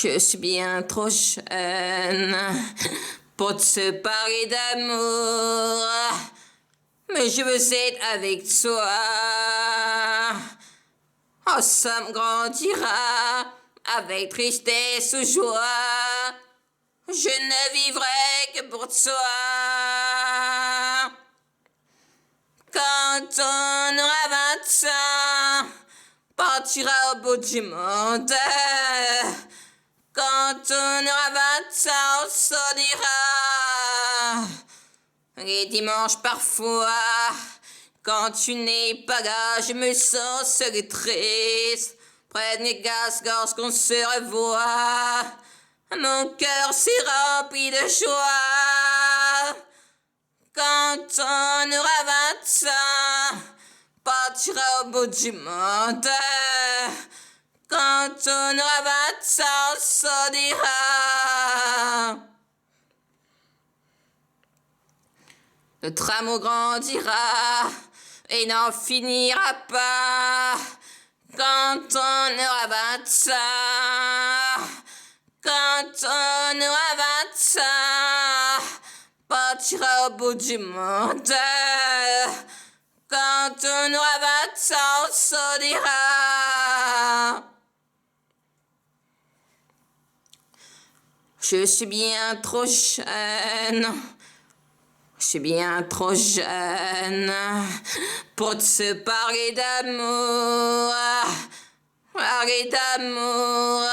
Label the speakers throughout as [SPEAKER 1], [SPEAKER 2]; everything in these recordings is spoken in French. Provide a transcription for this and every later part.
[SPEAKER 1] Je suis bien trop jeune pour te parler d'amour, mais je veux être avec toi. Ensemble grandira avec tristesse ou joie. Je ne vivrai que pour toi. Quand on aura 20 ans, partira au bout du monde. Quand on aura 20 ans, on s'en ira. Les dimanches parfois, quand tu n'es pas là, je me sens seul et triste. Près de mes gaz lorsqu'on se revoit, mon cœur s'est rempli de joie. Quand on aura 20 ans, partira au bout du monde. Quand on aura 20 ans, on s'en ira. Notre amour grandira et n'en finira pas. Quand on aura 20 ans, quand on aura 20 ans, partira au bout du monde. Quand on aura 20 ans, on s'en ira. Je suis bien trop jeune. Je suis bien trop jeune pour te parler d'amour. Parler d'amour,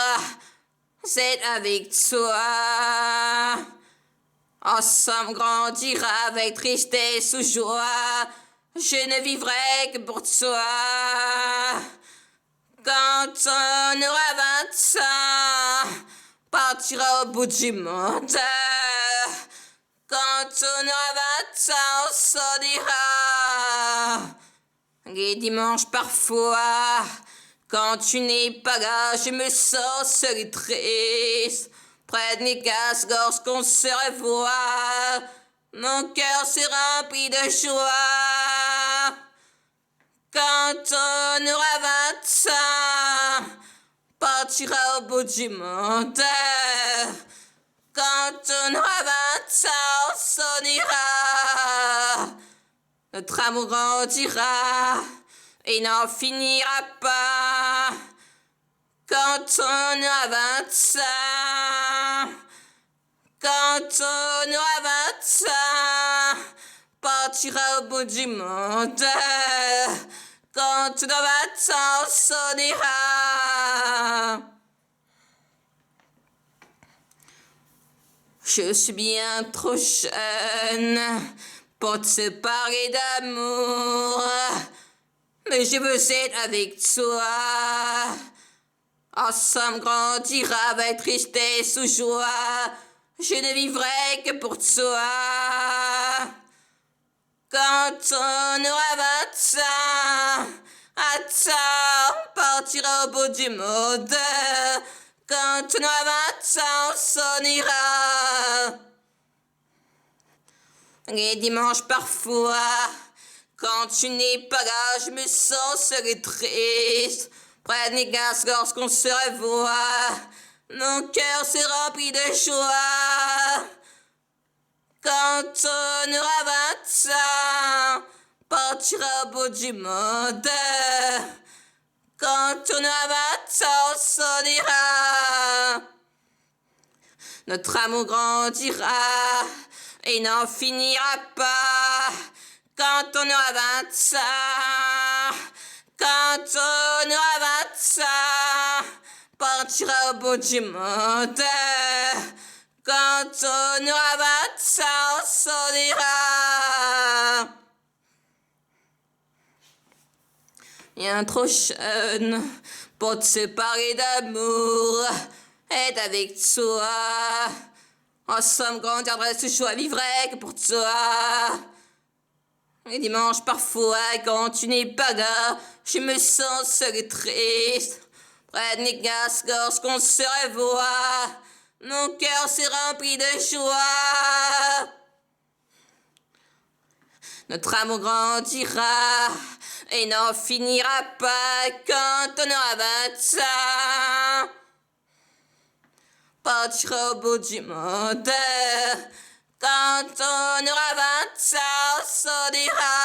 [SPEAKER 1] c'est avec toi. Ensemble grandira avec tristesse ou joie. Je ne vivrai que pour toi. Quand on aura 20 ans, partira au bout du monde. Quand on aura 20 ans, on s'en ira. Les dimanches parfois, quand tu n'es pas là, je me sens seul et triste. Près de mes casques lorsqu'on se revoit, mon cœur s'est rempli de joie. Quand on aura 20 ans, partira au bout du monde. Quand on aura 20 ans, on s'en ira. Notre amour grandira et n'en finira pas. Quand on aura 20 ans, quand on aura 20 ans, partira au bout du monde. Quand on aura 20 ans, on s'en ira. Je suis bien trop jeune pour te parler d'amour, mais je veux être avec toi. Ensemble grandira avec tristesse ou joie. Je ne vivrai que pour toi. Quand on aura 20 ans, attends, on partira au bout du monde. Quand on aura 20 ans, on s'en ira. Les dimanches parfois, quand tu n'es pas là, je me sens seul et triste. Près de mes gaz lorsqu'on se revoit, mon cœur s'est rempli de joie. Quand on aura 20 ans, partira au bout du monde. Quand on aura 20 ans, on s'en ira. Notre amour grandira et n'en finira pas. Quand on aura 20 ans, quand on aura 20 ans, partira au bout du monde. Quand on aura 20 ans, on s'en ira. Bien trop jeune pour te parler d'amour, être avec toi. Ensemble grandirait ce choix, vivrai que pour toi. Les dimanches parfois, quand tu n'es pas là, je me sens seul et triste. Près de mes gaz lorsqu'on se revoit, mon cœur s'est rempli de joie. Notre amour grandira et n'en finira pas quand on aura 20 ans. partira au bout du monde. Quand on aura 20 ans, on se dira